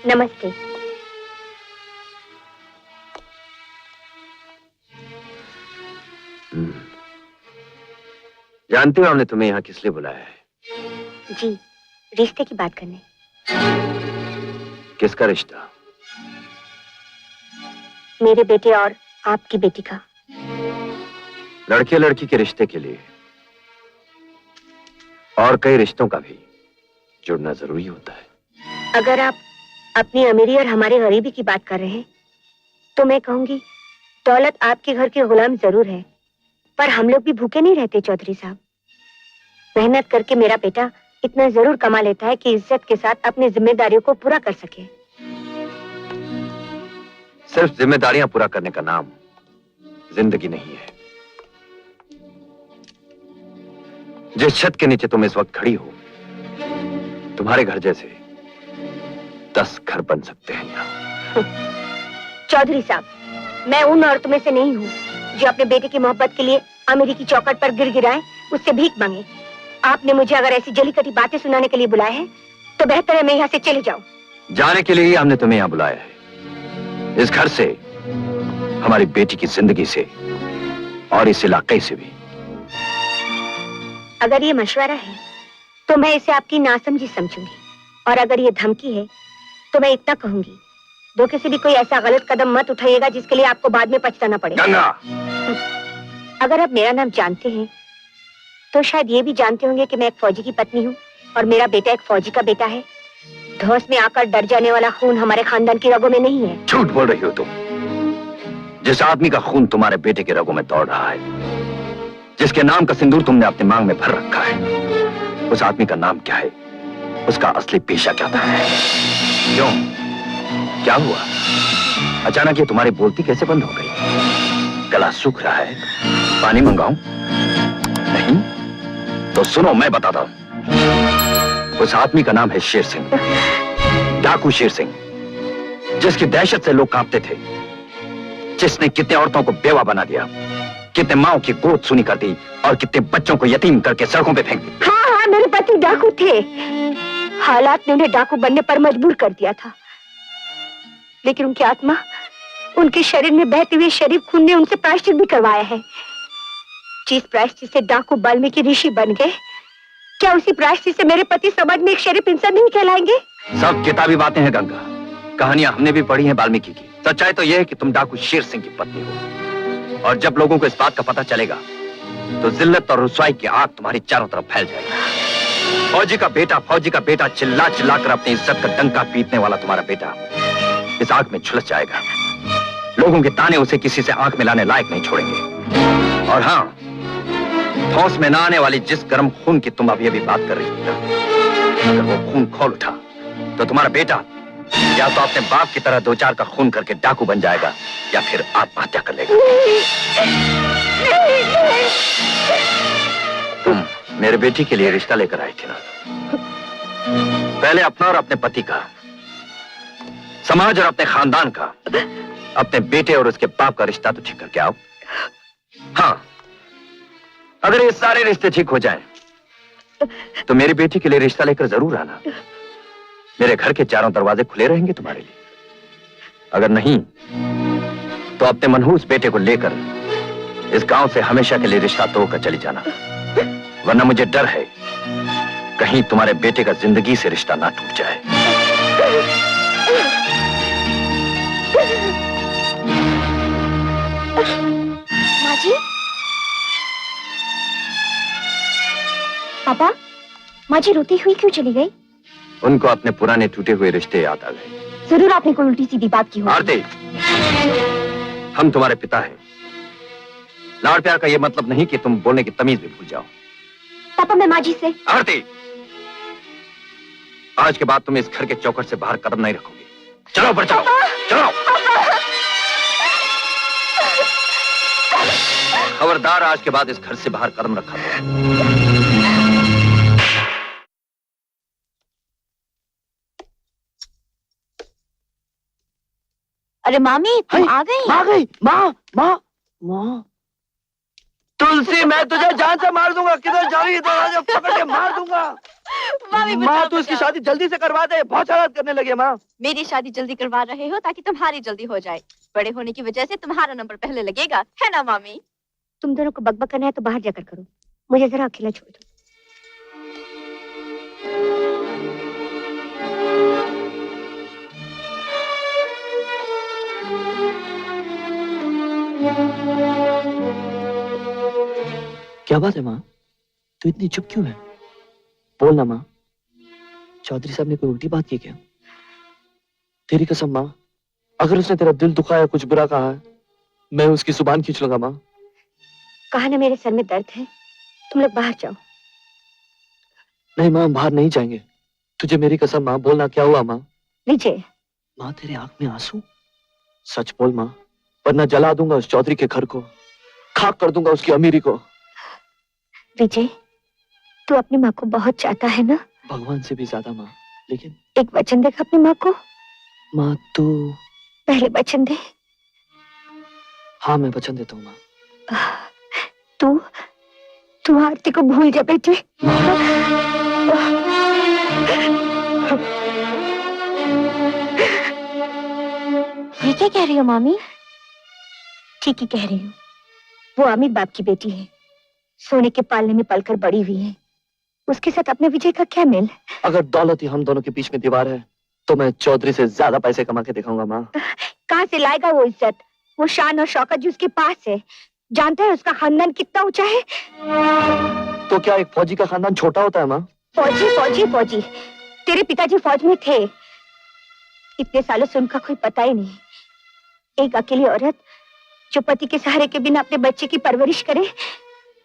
नमस्ते। जानती हो हमने तुम्हें यहाँ किस लिए बुलाया है? जी, रिश्ते की बात करने। किसका रिश्ता? मेरे बेटे और आपकी बेटी का। लड़के लड़की के रिश्ते के लिए और कई रिश्तों का भी जुड़ना जरूरी होता है। अगर आप अपनी अमीरी और हमारे गरीबी की बात कर रहे हैं तो मैं कहूंगी दौलत आपके घर के गुलाम जरूर है, पर हम लोग भी भूखे नहीं रहते चौधरी साहब। मेहनत करके मेरा बेटा इतना जरूर कमा लेता है कि इज्जत के साथ अपनी जिम्मेदारियों को पूरा कर सके। सिर्फ जिम्मेदारियां पूरा करने का नाम जिंदगी नहीं है। जिस छत के नीचे तुम इस वक्त खड़ी हो, तुम्हारे घर जैसे 10 घर बन सकते हैं यहाँ। चौधरी साहब, मैं उन औरतों में से नहीं हूँ जो अपने बेटे की मोहब्बत के लिए अमीरी की चौखट पर गिर गिराए, उससे भीख मांगे। आपने मुझे अगर ऐसी जली कटी बातें सुनाने के लिए बुलाया है तो बेहतर है मैं यहाँ से चली जाऊं। जाने के लिए ही हमने तुम्हें यहाँ बुलाया है। इस घर से, हमारी बेटी की जिंदगी से और इस इलाके से भी। अगर ये मशवरा है तो मैं इसे आपकी नासमझी समझूंगी, और अगर ये धमकी है तो मैं इतना कहूंगी, धोखे से भी कोई ऐसा गलत कदम मत उठाइएगा जिसके लिए आपको बाद में पछताना पड़े। गंगा! अगर आप मेरा नाम जानते हैं तो शायद ये भी जानते होंगे कि मैं एक फौजी की पत्नी हूँ और मेरा बेटा एक फौजी का बेटा है। धौंस में आकर डर जाने वाला खून हमारे खानदान की रगों में नहीं है। झूठ बोल रही हो तुम। जिस आदमी का खून तुम्हारे बेटे के रगों में दौड़ रहा है, जिसके नाम का सिंदूर तुमने अपने मांग में भर रखा है, उस आदमी का नाम क्या है? उसका असली पेशा क्या था? क्यों? क्या हुआ? अचानक ये तुम्हारी बोलती कैसे बंद हो गई? गला सूख रहा है, पानी मंगाऊं? नहीं? तो सुनो, मैं बताता हूं। उस आदमी का नाम है शेर सिंह, डाकू शेर सिंह, जिसकी दहशत से लोग कांपते थे, जिसने कितने औरतों को बेवा बना दिया, कितने माओं की गोद सुनी कर दी और कितने बच्चों को यतीम करके सड़कों पे फेंक दिया। हाँ, मेरे पति डाकू थे। हालात ने उन्हें डाकू बनने पर मजबूर कर दिया था, लेकिन उनकी आत्मा, उनके शरीर में बहते हुए शरीफ खून ने उनसे प्रायश्चित भी करवाया है। जिस प्रायश्चित से डाकू वाल्मीकि ऋषि बन गए, क्या उसी प्रायश्चित से मेरे पति समाज में एक शरीफ इंसान नहीं कहलाएंगे? सब किताबी बातें हैं गंगा, कहानियां हमने भी पढ़ी हैं वाल्मीकि की। सच्चाई तो यह है कि तुम डाकू शेर सिंह की पत्नी हो, और जब लोगों को इस बात का पता चलेगा तो जिल्लत और रुसवाई की आग तुम्हारी चारों तरफ फैल जाएगी। फौजी का बेटा चिल्ला चिल्ला कर अपनी इज्जत का डंका पीटने वाला तुम्हारा बेटा इस आग में झुलस जाएगा। लोगों के ताने उसे किसी से आंख मिलाने लायक नहीं छोड़ेंगे। और हाँ, धौंस में ना आने वाली जिस गर्म खून की तुम अभी अभी बात कर रही थी, अगर वो खून खोल उठा तो तुम्हारा बेटा या तो अपने बाप की तरह 2-4 का खून करके डाकू बन जाएगा या फिर आत्महत्या कर लेगा। तुम मेरे बेटी के लिए रिश्ता लेकर आई थी ना? पहले अपना और अपने पति का, समाज और अपने खानदान का, अपने बेटे और उसके बाप का रिश्ता तो ठीक करके आओ। हाँ, अगर ये सारे रिश्ते ठीक हो जाएं, तो मेरी बेटी के लिए रिश्ता लेकर जरूर आना। मेरे घर के चारों दरवाजे खुले रहेंगे तुम्हारे लिए। अगर नहीं तो अपने मनहूस बेटे को लेकर इस गांव से हमेशा के लिए रिश्ता तोड़कर चली जाना, वरना मुझे डर है कहीं तुम्हारे बेटे का जिंदगी से रिश्ता ना टूट जाए। माँ जी? पापा, माँ जी रोती हुई क्यों चली गई? उनको अपने पुराने टूटे हुए रिश्ते याद आ गए। जरूर आपने कोई उल्टी सीधी बात की होगी। आरती, हम तुम्हारे पिता हैं। लाड़ प्यार का ये मतलब नहीं कि तुम बोलने की तमीज भी भूल जाओ। पापा, मैं माँ जी से। आरती, आज के बाद तुम इस घर के चौखट से बाहर कदम नहीं रखोगे। चलो ऊपर चलो, चलो। खबरदार, आज के बाद इस घर से बाहर कदम रखा तो। अरे मामी, तुम आ गई? आ गई? माँ तुलसी, मैं तुझे जान से मार दूंगा। किधर जा रही है? दरवाजा पकड़ के मार दूंगा। माँ बचाओ, तो इसकी बचाओ। शादी जल्दी से करवा दे, बहुत शरारत करने लगी है माँ। मेरी शादी जल्दी करवा रहे हो ताकि तुम्हारी जल्दी हो जाए। बड़े होने की वजह से तुम्हारा नंबर पहले लगेगा, है ना मामी? तुम दोनों को बकबक करना है तो बाहर जाकर करो, मुझे जरा अकेला छोड़ दो। क्या बात है माँ, तू इतनी चुप क्यों है? बोल ना माँ, चौधरी साहब ने कोई उल्टी बात की क्या? तेरी कसम माँ, अगर उसने तेरा दिल दुखाया, कुछ बुरा कहा है, मैं उसकी जुबान खींच लूंगा माँ। कहा ना मेरे सर में दर्द है, तुम लोग बाहर जाओ। नहीं माँ, हम बाहर नहीं जाएंगे। तुझे मेरी कसम माँ, बोलना क्या हुआ माँ? विजय, माँ तेरे आंख में आंसू? सच बोल माँ, वरना जला दूंगा उस चौधरी के घर को, खाक कर दूंगा उसकी अमीरी को। विजय, तू अपनी माँ को बहुत चाहता है ना? भगवान से भी ज्यादा माँ, लेकिन एक वचन देगा अपनी माँ को। माँ तू। पहले वचन दे। हाँ मैं वचन देता हूँ माँ। तू तू आरती को भूल जा बेटे। ये क्या कह रही हो मामी? ठीक ही कह रही हूँ, वो अमीर बाप की बेटी है, सोने के पालने में पलकर बड़ी हुई है, उसके साथ अपने विजय का क्या मेल? अगर दौलत ही हम दोनों के बीच में दीवार है तो मैं चौधरी से ज्यादा पैसे कमा के दिखाऊंगा माँ। कहाँ से लाएगा वो इज्जत, वो शान और शौकत जो उसके पास है? जानता है उसका खानदान कितना ऊंचा है? तो क्या एक फौजी का खानदान छोटा होता है माँ? फौजी फौजी फौजी, तेरे पिताजी फौज में थे, इतने सालों से उनका कोई पता ही नहीं। एक अकेली औरत जो पति के सहारे के बिना अपने बच्चे की परवरिश करे,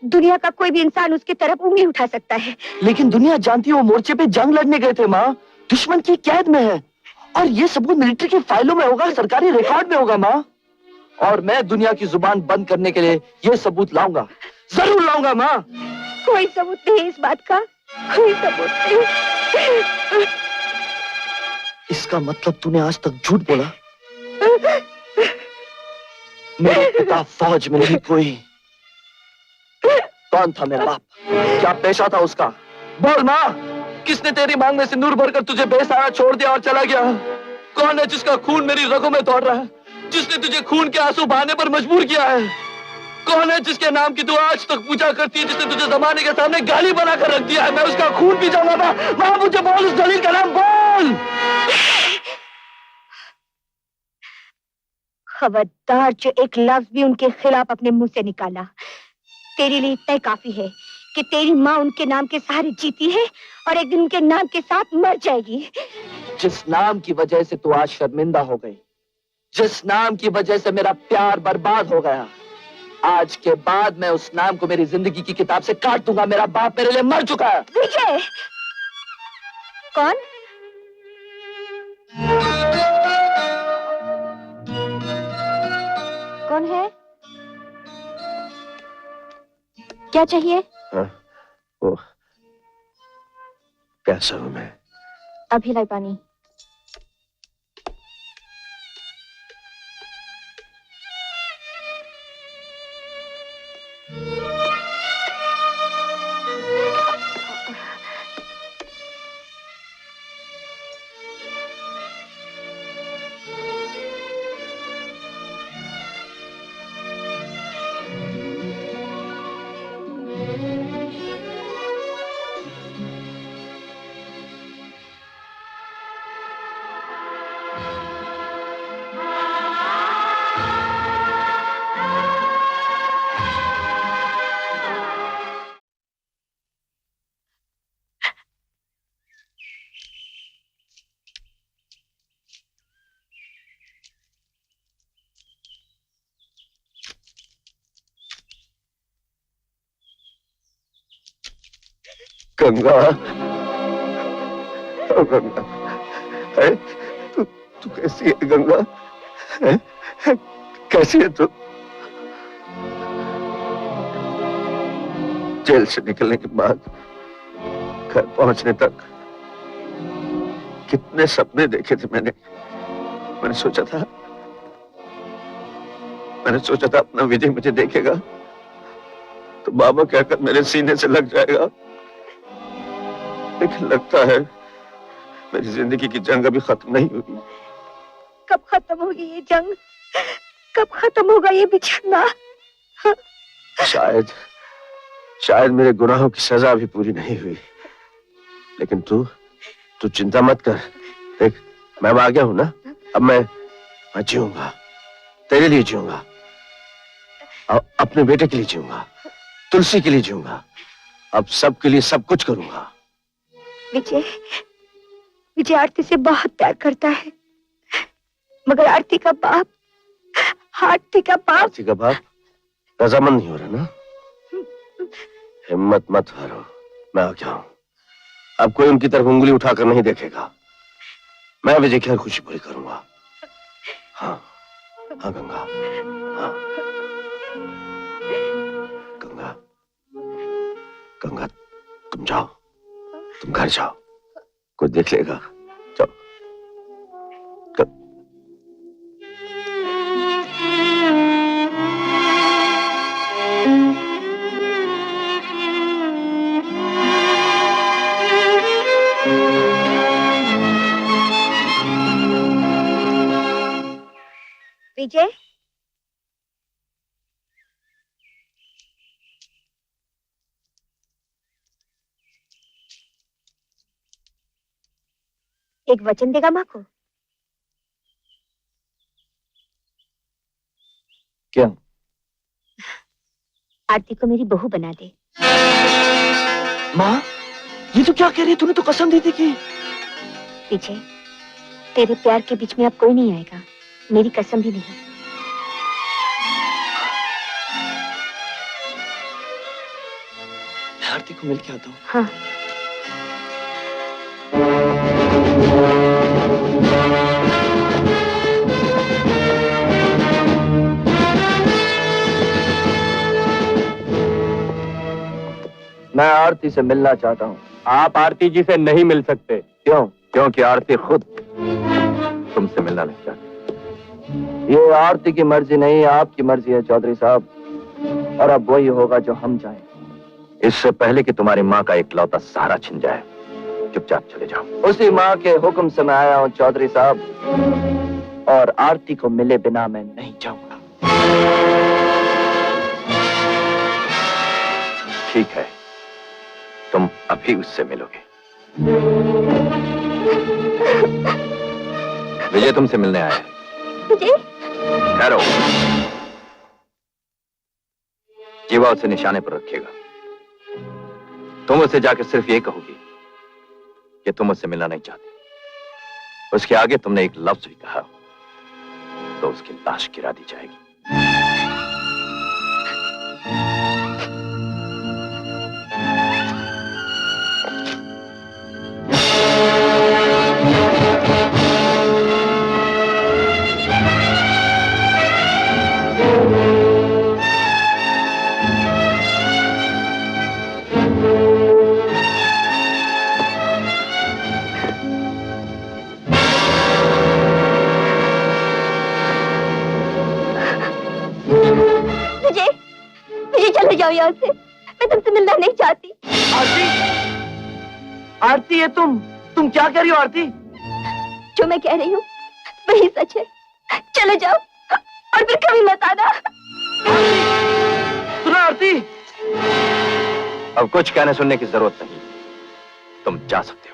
दुनिया का कोई भी इंसान उसकी तरफ उंगली उठा सकता है। लेकिन दुनिया जानती है वो मोर्चे पे जंग लड़ने गए थे माँ, दुश्मन की कैद में है, और ये सबूत मिलिट्री की फाइलों में होगा, सरकारी रिकॉर्ड में होगा माँ। और मैं दुनिया की जुबान बंद करने के लिए ये सबूत लाऊंगा, जरूर लाऊंगा माँ। कोई सबूत नहीं इस बात का, कोई सबूत नहीं। इसका मतलब तूने आज तक झूठ बोला? मेरे पिता फौज में नहीं, कोई कौन था मेरा बाप? क्या पेशा था उसका? बोल माँ, किसने तेरी मांग में सिंदूर भरकर तुझे बेसहारा छोड़ दिया और चला गया? कौन है जिसका खून मेरी रगों में दौड़ रहा है, जिसने तुझे खून के आंसू बहाने पर मजबूर किया है? कौन है जिसके नाम की तू आज तक पूजा करती है, जिसने तुझे जमाने के सामने गाली बनाकर रख दिया है? मैं उसका खून पी जाऊंगा माँ, मुझे बोल उस दलील का नाम बोल। खबरदार जो एक लफ्ज भी उनके खिलाफ अपने मुंह से निकाला, तेरे लिए इतना ही काफी है कि तेरी माँ उनके नाम के सहारे जीती है और एक दिन उनके नाम के साथ मर जाएगी। जिस नाम की वजह से तू आज शर्मिंदा हो गई, जिस नाम की वजह से मेरा प्यार बर्बाद हो गया, आज के बाद मैं उस नाम को मेरी जिंदगी की किताब से काट दूंगा। मेरा बाप मेरे लिए मर चुका है। विजय! कौन? कौन है? क्या चाहिए? वो प्यासा हूं मैं। अभी लाई पानी। गंगा, ओ गंगा, है तू कैसी है गंगा? है? कैसी है तू? जेल से निकलने के बाद घर पहुंचने तक कितने सपने देखे थे मैंने सोचा था अपना विजय मुझे देखेगा तो बाबा कहकर मेरे सीने से लग जाएगा, लेकिन लगता है मेरी जिंदगी की जंग अभी खत्म नहीं हुई। कब खत्म होगी ये जंग? कब खत्म होगा ये बिछड़ना? शायद शायद मेरे गुनाहों की सजा अभी पूरी नहीं हुई, लेकिन तू चिंता मत कर। देख, मैं अब आ गया हूं ना, अब मैं जीऊंगा, तेरे लिए जीऊंगा, अपने बेटे के लिए जीऊंगा, तुलसी के लिए जीऊंगा, अब सबके लिए सब कुछ करूंगा। विजय विजय आरती से बहुत प्यार करता है, मगर आरती का बाप रजामंद नहीं हो रहा ना? हिम्मत मत हारो, मैं आ गया हूं। अब कोई उनकी तरफ उंगली उठाकर नहीं देखेगा। मैं विजय की हर खुशी पूरी करूंगा। हाँ हाँ गंगा, हाँ गंगा, गंगा तुम जाओ, तुम घर जाओ, कोई देख लेगा। जाओ। विजय, एक वचन देगा माँ को? क्या? आरती को मेरी बहू बना दे। माँ, ये तो क्या कह रही है? तूने तो कसम दी थी कि... विजय, तेरे प्यार के बीच में अब कोई नहीं आएगा, मेरी कसम भी नहीं। मैं आरती को मिल के आता हूँ। हाँ। मैं आरती से मिलना चाहता हूँ। आप आरती जी से नहीं मिल सकते। क्यों? क्योंकि आरती खुद तुमसे मिलना नहीं चाहती। ये आरती की मर्जी नहीं, आपकी मर्जी है चौधरी साहब, और अब वही होगा जो हम चाहें। इससे पहले कि तुम्हारी माँ का इकलौता सहारा छिन जाए, चुपचाप चले जाओ। उसी माँ के हुक्म से मैं आया हूँ चौधरी साहब, और आरती को मिले बिना मैं नहीं जाऊंगा। ठीक है, तुम अभी उससे मिलोगे। विजय तुमसे मिलने आया है। विजय? ठहरो। जीवा उसे निशाने पर रखेगा। तुम उसे जाकर सिर्फ ये कहोगी कि तुम उससे मिलना नहीं चाहते। उसके आगे तुमने एक लफ्ज भी कहा तो उसकी लाश गिरा दी जाएगी। चले जाओ यहाँ से, मैं तुमसे मिलना नहीं चाहती। आरती, आरती, ये तुम क्या कह रही हो आरती? जो मैं कह रही हूँ वही सच है। चले जाओ और फिर कभी मत आना। सुनो आरती, अब कुछ कहने सुनने की जरूरत नहीं, तुम जा सकते हो।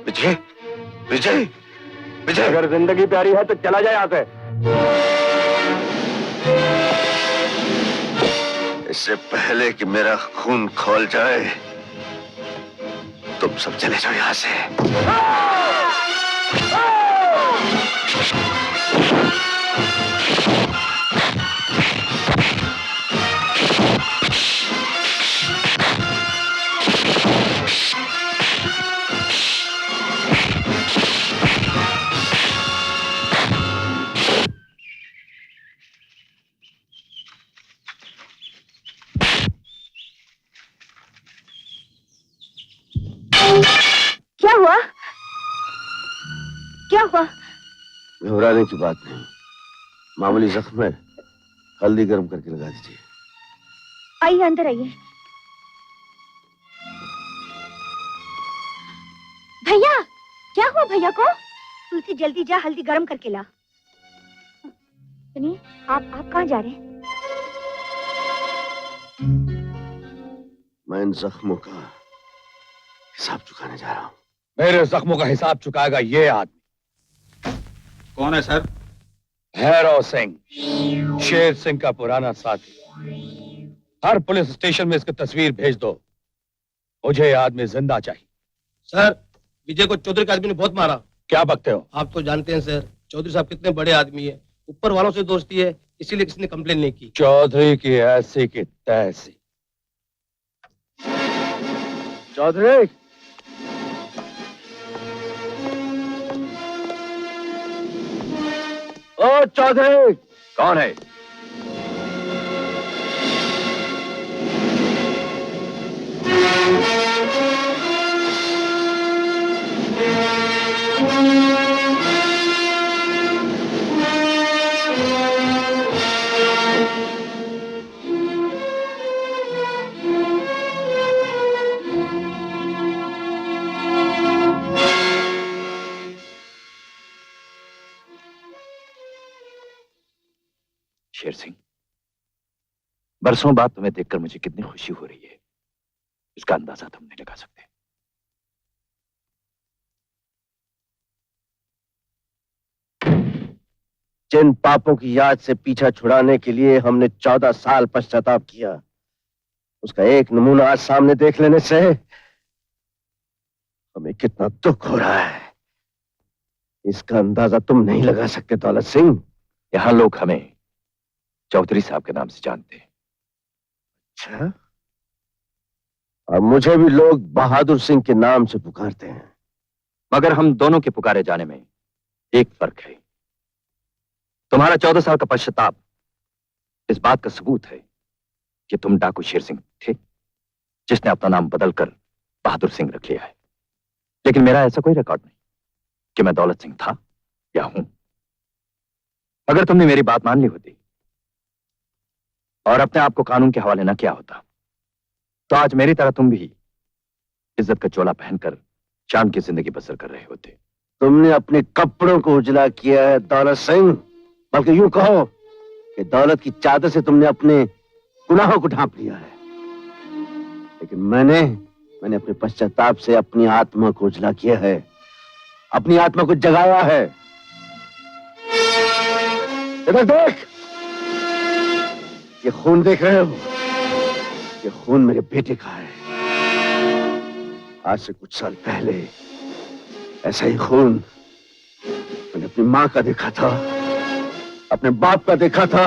विजय, विजय, विजय, अगर जिंदगी प्यारी है तो चला जाए यहाँ से। इससे पहले कि मेरा खून खौल जाए, तुम सब चले जाओ यहाँ से। घबराने की बात नहीं, मामूली जख्म है, हल्दी गर्म करके लगा दीजिए। आइए अंदर आइए। भैया, क्या हुआ भैया को? तुलसी जल्दी जा, हल्दी गर्म करके ला। सुनिए, आप कहाँ जा रहे हैं? मैं इन जख्मों का हिसाब चुकाने जा रहा हूँ। मेरे जख्मों का हिसाब चुकाएगा ये आदमी। कौन है सर? भैरव सिंह, शेर सिंह का पुराना साथी। हर पुलिस स्टेशन में इसकी तस्वीर भेज दो। मुझे ये आदमी जिंदा चाहिए। सर, विजय को चौधरी के आदमी ने बहुत मारा। क्या बकते हो? आप तो जानते हैं सर, चौधरी साहब कितने बड़े आदमी है, ऊपर वालों से दोस्ती है, इसीलिए किसी ने कंप्लेन नहीं की। चौधरी की ऐसी की तैसी। चौधरी, ओ चौधरी। कौन है? शेर सिंह, बरसों बाद तुम्हें देखकर मुझे कितनी खुशी हो रही है, इसका अंदाजा तुम नहीं लगा सकते। जिन पापों की याद से पीछा छुड़ाने के लिए हमने 14 साल पश्चाताप किया, उसका एक नमूना आज सामने देख लेने से हमें कितना दुख हो रहा है, इसका अंदाजा तुम नहीं लगा सकते दौलत सिंह। यहां लोग हमें चौधरी साहब के नाम से जानते हैं। अच्छा, और मुझे भी लोग बहादुर सिंह के नाम से पुकारते हैं। मगर हम दोनों के पुकारे जाने में एक फर्क है। तुम्हारा 14 साल का पश्चाताप इस बात का सबूत है कि तुम डाकू शेर सिंह थे, जिसने अपना नाम बदलकर बहादुर सिंह रख लिया है। लेकिन मेरा ऐसा कोई रिकॉर्ड नहीं कि मैं दौलत सिंह था या हूं। अगर तुमने मेरी बात मान ली होती और अपने आप को कानून के हवाले न किया होता, तो आज मेरी तरह तुम भी इज्जत का चोला पहनकर शान की जिंदगी बसर कर रहे होते। तुमने अपने कपड़ों को उजला किया है दौलत सिंह, बल्कि यूं कहो कि दौलत की चादर से तुमने अपने गुनाहों को ढांप लिया है। लेकिन मैंने अपने पश्चाताप से अपनी आत्मा को उजला किया है, अपनी आत्मा को जगाया है। इधर देख, ये खून देख रहे हो? ये खून मेरे बेटे का है। आज से कुछ साल पहले ऐसा ही खून मैंने अपनी माँ का देखा था, अपने बाप का देखा था,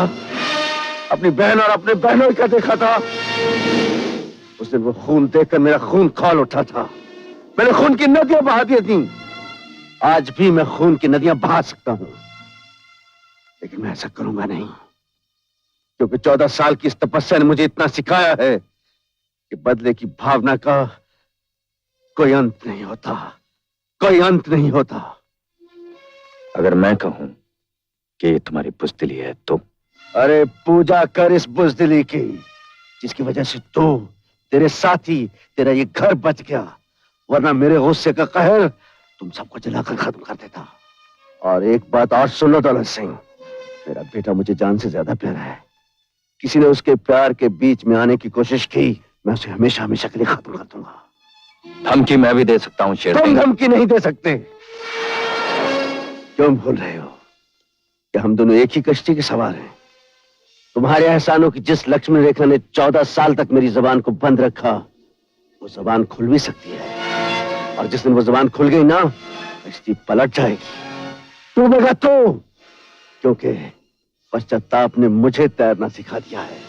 अपनी बहन और अपने बहनों का देखा था। उस दिन वो खून देखकर मेरा खून खौल उठा था। मैंने खून की नदियां बहा दी थी। आज भी मैं खून की नदियां बहा सकता हूं, लेकिन मैं ऐसा करूंगा नहीं, क्योंकि 14 साल की इस तपस्या ने मुझे इतना सिखाया है कि बदले की भावना का कोई अंत नहीं होता, कोई अंत नहीं होता। अगर मैं कहूं कि ये तुम्हारी बुज़दिली है तो? अरे पूजा कर इस बुज़दिली की, जिसकी वजह से तू, तेरे साथी, तेरा ये घर बच गया, वरना मेरे गुस्से का कहर तुम सबको जलाकर खत्म कर देता। और एक बात और सुन लो दौलत सिंह, मेरा बेटा मुझे जान से ज्यादा प्यारा है। किसी ने उसके प्यार के बीच में आने की कोशिश की, मैं उसे हमेशा हमेशा के लिए खत्म कर दूंगा। धमकी मैं भी दे सकता हूं शेर तुम सिंह। धमकी नहीं दे सकते। क्यों भूल रहे हो कि हम दोनों एक ही कश्ती के सवार हैं? तुम्हारे एहसानों की जिस लक्ष्मण रेखा ने 14 साल तक मेरी जबान को बंद रखा, वो जबान खुल भी सकती है, और जिस दिन वो जबान खुल गई ना, कश्ती पलट जाएगी। डूबेगा तो, क्योंकि पश्चाताप ने मुझे तैरना सिखा दिया है।